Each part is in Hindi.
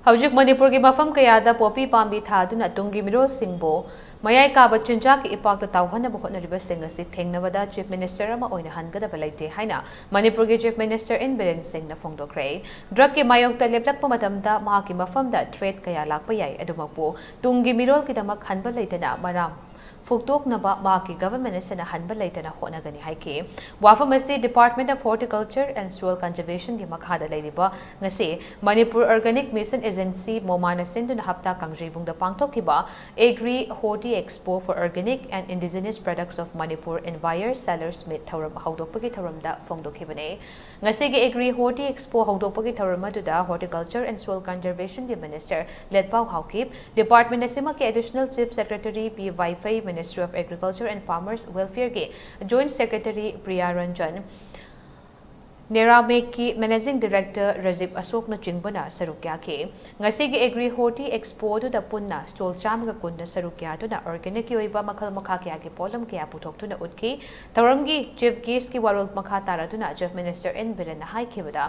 हौजिक मणिपुर की मफम कयादा पोपी पांबी थादुना तुंगी मिरोलसिंगबो मयाई काबा चुंजाक इपाक तावहनब होटनरिबसिंग असि थेंगनबदा चीफ मिनिस्टर अमा ओइना हनगदब लैते हाइना मणिपुर की chief minister N villain Singh ना फोंदोक्रे ड्रग की मायोक्ता लेपलकप मतमदा महाकी मफमदा थ्रेट कया लाकपा याई अदुमकपो तुंगी मिरोल की दमक हनब लैतना मराम फुक्तोकनबा माकी गवर्नमेंट सेना हनबा लेतना होनगनी हाइके वाफम असे department of horticulture and soil conservation की मखादा लेरिबा ngase Manipur organic mission agency मोमाना सिंधुना हप्ता कांग्रेबुंगदा पांगथोकिबा agri horti expo for organic and indigenous products of Manipur and buyer sellers meet थौरम हौदोकपगी थौरमदा फोंदोखिबने ngase ge agri horti expo हौदोकपगी थौरम अदुदा हॉर्टिकल्चर एंड सोइल कंजर्वेशन की मिनिस्टर लेटपाउ हाउकिप डिपार्टमेंट असेमा के additional chief secretary P Vaiphei Ministry of Agriculture and Farmers Welfare के Joint Secretary Priya Ranjan नेरामेक की मैनेजिंग डायरेक्टर रजीब अशोक न चिंगबना सरुक्या के ngasi की एग्री होर्टी एक्सपो दुदा पुन्ना स्टॉल चाम का कुंड सरुक्या दुना ऑर्गेनिक की ओइबा मखल मखा क्या के पोलम क्या पुथोक तुना उठकी तवरंगी चीफ गेस्ट की वारोल मखा तारा दुना चीफ मिनिस्टर इन बिरेन हाई खेबदा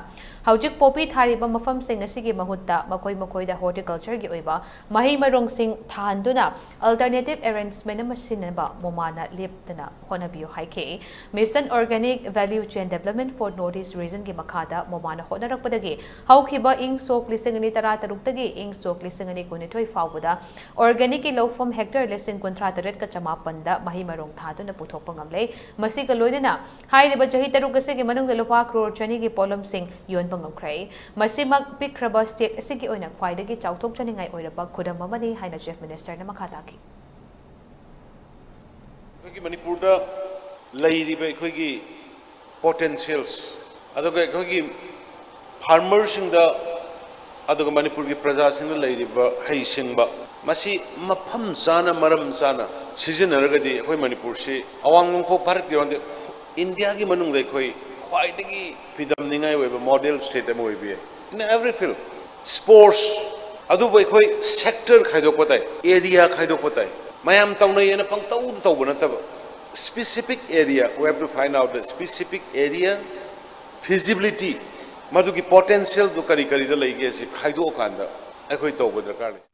हौजिक पोपी थारिबा मफम सिंह ngasi की महुत्ता मकोई मकोइदा हॉर्टिकल्चर की ओइबा मही मरोंग सिंह थानदुना अल्टरनेटिव अरेंजमेंट अमा सिनबा मोमाना लेपतना होनबियो हाइके mission organic value chain development for north east region की मखादा मोमाना होनरकपदगी हौखिबा इंग सोक लिसिंग अनि तरा तरुक्तगी इंग सोक लिसिंग अनि कुनिथोय फावदा ऑर्गेनिक की लौफम हेक्टर लिसिंग कुंथ्रा तरत का चमापनदा मही मरोंग थादुना पुथोकप ngamle मसी का लोइदना हाइरिबा जही तरुक असे की मनुंग लुपा करोड़ चनी की पोलम सिंग योनबा ngamkhrai मसी मक पिक्रबा स्टेट असे की ओइना ख्वाइदगी चाउथोक चनिंगाई ओइरबा खुदम अमनी हाइना चीफ मिनिस्टर ने मखा ताकी की मणिपुर दा लैरिबा अखोगी पोटेंशियल्स अदोगी फार्मर सिंह मणिपुर की प्रजा सिंह हईसिंग मफम चाना मरम चाना सिजनरगदी अखोई मणिपुर से अवांग नोंपो भारत की इंडिया की मनुंग ख्वाइदगी फिदमनिंगाई ओइबा मॉडल स्टेट अमा ओइबे इन एवरी फील्ड स्पोर्ट्स अदुबो अखोई सेक्टर खाइदोकपताई एरिया खाइदोकपताई मयाम तौनयेना पंगतौ तौबो नतबा specific area we have to find out the specific area feasibility मधु की potential तो करी करी द लइगे से खाइदो कांदा अखोई तौबो दरकार